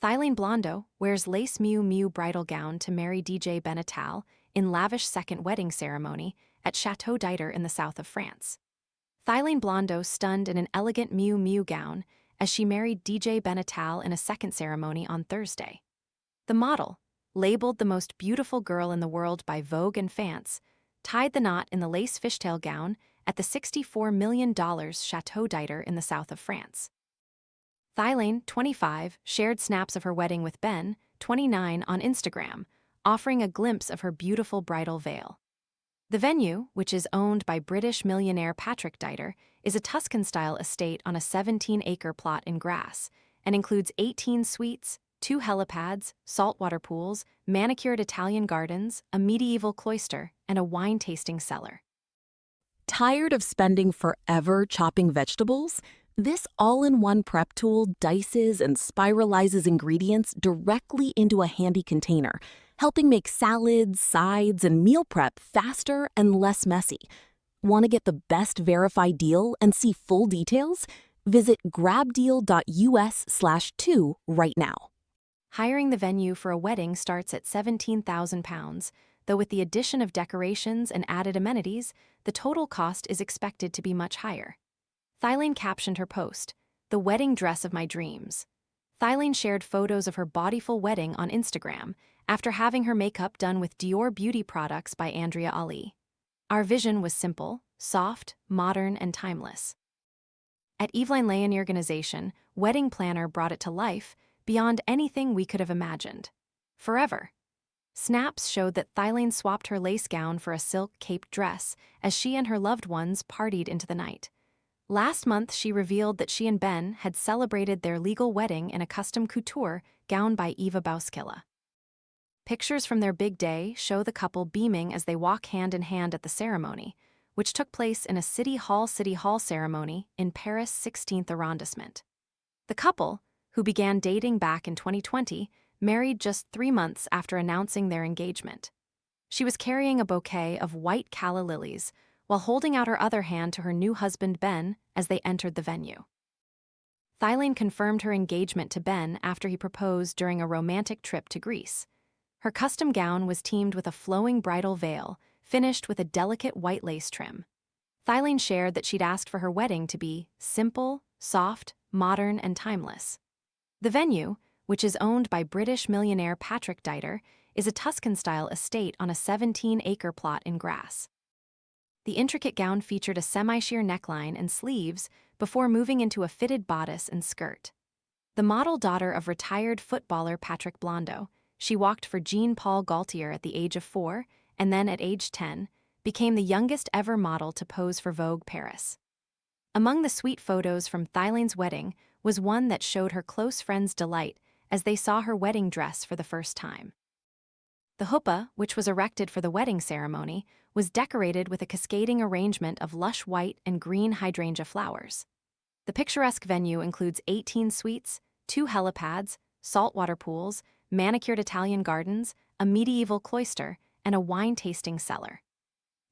Thylane Blondeau wears lace Miu Miu bridal gown to marry DJ Ben Attal in lavish second wedding ceremony at Chateau d'Iter in the south of France. Thylane Blondeau stunned in an elegant Miu Miu gown as she married DJ Ben Attal in a second ceremony on Thursday. The model, labeled the most beautiful girl in the world by Vogue and Fans, tied the knot in the lace fishtail gown at the $64 million Chateau d'Iter in the south of France. Thylane, 25, shared snaps of her wedding with Ben, 29, on Instagram, offering a glimpse of her beautiful bridal veil. The venue, which is owned by British millionaire Patrick d'Iter, is a Tuscan-style estate on a 17-acre plot in Grasse and includes 18 suites, 2 helipads, saltwater pools, manicured Italian gardens, a medieval cloister, and a wine-tasting cellar. Tired of spending forever chopping vegetables? This all-in-one prep tool dices and spiralizes ingredients directly into a handy container, helping make salads, sides, and meal prep faster and less messy. Want to get the best verified deal and see full details? Visit grabdeal.us/2 right now. Hiring the venue for a wedding starts at £17,000, though with the addition of decorations and added amenities, the total cost is expected to be much higher. Thylane captioned her post, "The wedding dress of my dreams." Thylane shared photos of her bodyful wedding on Instagram after having her makeup done with Dior beauty products by Andrea Ali. "Our vision was simple, soft, modern, and timeless." At Yveline Leyen Organization, wedding planner brought it to life beyond anything we could have imagined. Forever. Snaps showed that Thylane swapped her lace gown for a silk caped dress as she and her loved ones partied into the night. Last month, she revealed that she and Ben had celebrated their legal wedding in a custom couture gown by Eva Bauskilla. Pictures from their big day show the couple beaming as they walk hand in hand at the ceremony, which took place in a City Hall ceremony in Paris' 16th arrondissement. The couple, who began dating back in 2020, married just 3 months after announcing their engagement. She was carrying a bouquet of white calla lilies while holding out her other hand to her new husband Ben as they entered the venue. Thylane confirmed her engagement to Ben after he proposed during a romantic trip to Greece. Her custom gown was teamed with a flowing bridal veil, finished with a delicate white lace trim. Thylane shared that she'd asked for her wedding to be simple, soft, modern, and timeless. The venue, which is owned by British millionaire Patrick d'Iter, is a Tuscan-style estate on a 17-acre plot in Grasse. The intricate gown featured a semi-sheer neckline and sleeves before moving into a fitted bodice and skirt. The model daughter of retired footballer Patrick Blondeau, she walked for Jean-Paul Gaultier at the age of 4 and then at age 10, became the youngest ever model to pose for Vogue Paris. Among the sweet photos from Thylane's wedding was one that showed her close friends' delight as they saw her wedding dress for the first time. The huppah, which was erected for the wedding ceremony, was decorated with a cascading arrangement of lush white and green hydrangea flowers. The picturesque venue includes 18 suites, 2 helipads, saltwater pools, manicured Italian gardens, a medieval cloister, and a wine-tasting cellar.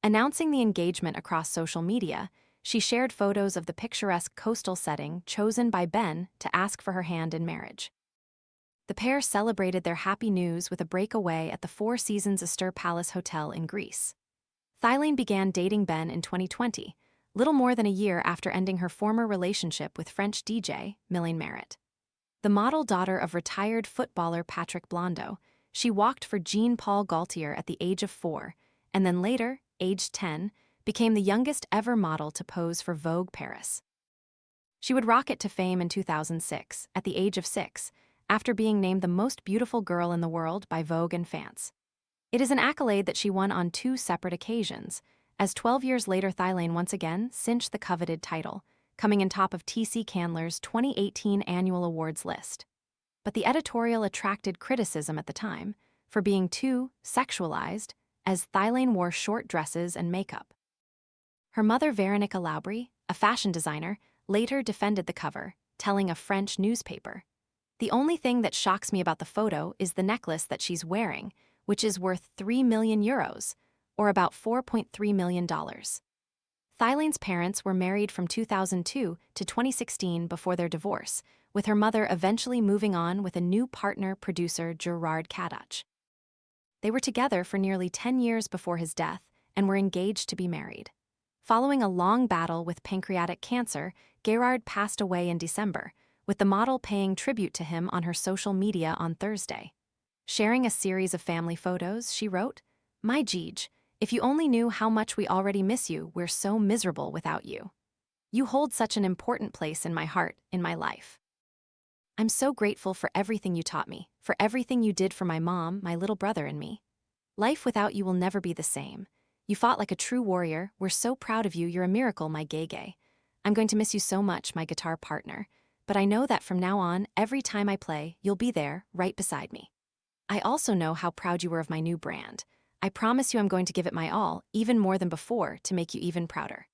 Announcing the engagement across social media, she shared photos of the picturesque coastal setting chosen by Ben to ask for her hand in marriage. The pair celebrated their happy news with a breakaway at the Four Seasons Astur Palace Hotel in Greece. Thylane began dating Ben in 2020, little more than a year after ending her former relationship with French DJ Mylène Marot. The model daughter of retired footballer Patrick Blondeau, she walked for Jean-Paul Gaultier at the age of 4, and then later, aged 10, became the youngest ever model to pose for Vogue Paris. She would rocket to fame in 2006, at the age of 6, after being named the most beautiful girl in the world by Vogue and Fans. It is an accolade that she won on 2 separate occasions, as 12 years later Thylane once again cinched the coveted title, coming in top of T.C. Candler's 2018 annual awards list. But the editorial attracted criticism at the time for being too sexualized, as Thylane wore short dresses and makeup. Her mother Véronica Laubry, a fashion designer, later defended the cover, telling a French newspaper, "The only thing that shocks me about the photo is the necklace that she's wearing, which is worth €3 million, or about $4.3 million. Thylane's parents were married from 2002 to 2016 before their divorce, with her mother eventually moving on with a new partner, producer Gerard Kadach. They were together for nearly 10 years before his death and were engaged to be married. Following a long battle with pancreatic cancer, Gerard passed away in December, with the model paying tribute to him on her social media on Thursday. Sharing a series of family photos, she wrote, "My Gigi, if you only knew how much we already miss you, we're so miserable without you. You hold such an important place in my heart, in my life. I'm so grateful for everything you taught me, for everything you did for my mom, my little brother, and me. Life without you will never be the same. You fought like a true warrior. We're so proud of you. You're a miracle, my gay. I'm going to miss you so much, my guitar partner. But I know that from now on, every time I play, you'll be there, right beside me. I also know how proud you were of my new brand. I promise you I'm going to give it my all, even more than before, to make you even prouder.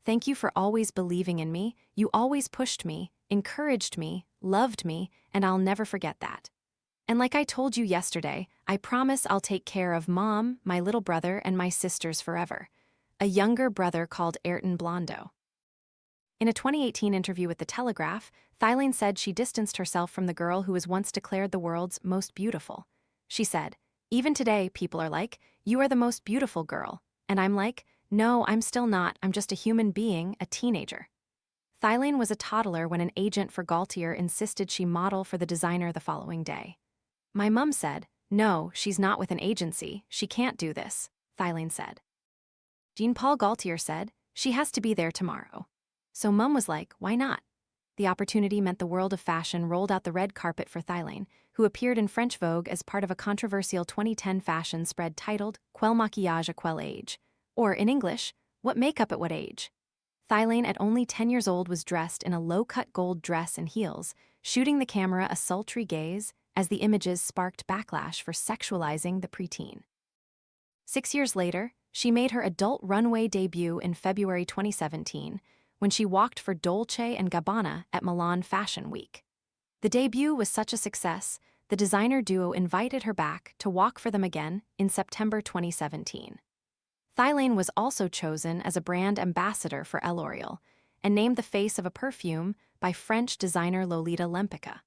Thank you for always believing in me. You always pushed me, encouraged me, loved me, and I'll never forget that. And like I told you yesterday, I promise I'll take care of Mom, my little brother, and my sisters forever." A younger brother called Thylane Blondeau. In a 2018 interview with The Telegraph, Thylane said she distanced herself from the girl who was once declared the world's most beautiful. She said, "Even today, people are like, you are the most beautiful girl." And I'm like, "No, I'm still not. I'm just a human being, a teenager." Thylane was a toddler when an agent for Gaultier insisted she model for the designer the following day. "My mum said, 'No, she's not with an agency. She can't do this,'" Thylane said. Jean-Paul Gaultier said, "She has to be there tomorrow." So Mum was like, "Why not?" The opportunity meant the world of fashion rolled out the red carpet for Thylane, who appeared in French Vogue as part of a controversial 2010 fashion spread titled Quel maquillage à quel âge? Or, in English, What makeup at what age? Thylane, at only 10 years old, was dressed in a low-cut gold dress and heels, shooting the camera a sultry gaze as the images sparked backlash for sexualizing the preteen. 6 years later, she made her adult runway debut in February 2017, when she walked for Dolce & Gabbana at Milan Fashion Week. The debut was such a success, the designer duo invited her back to walk for them again in September 2017. Thylane was also chosen as a brand ambassador for L'Oreal and named the face of a perfume by French designer Lolita Lempicka.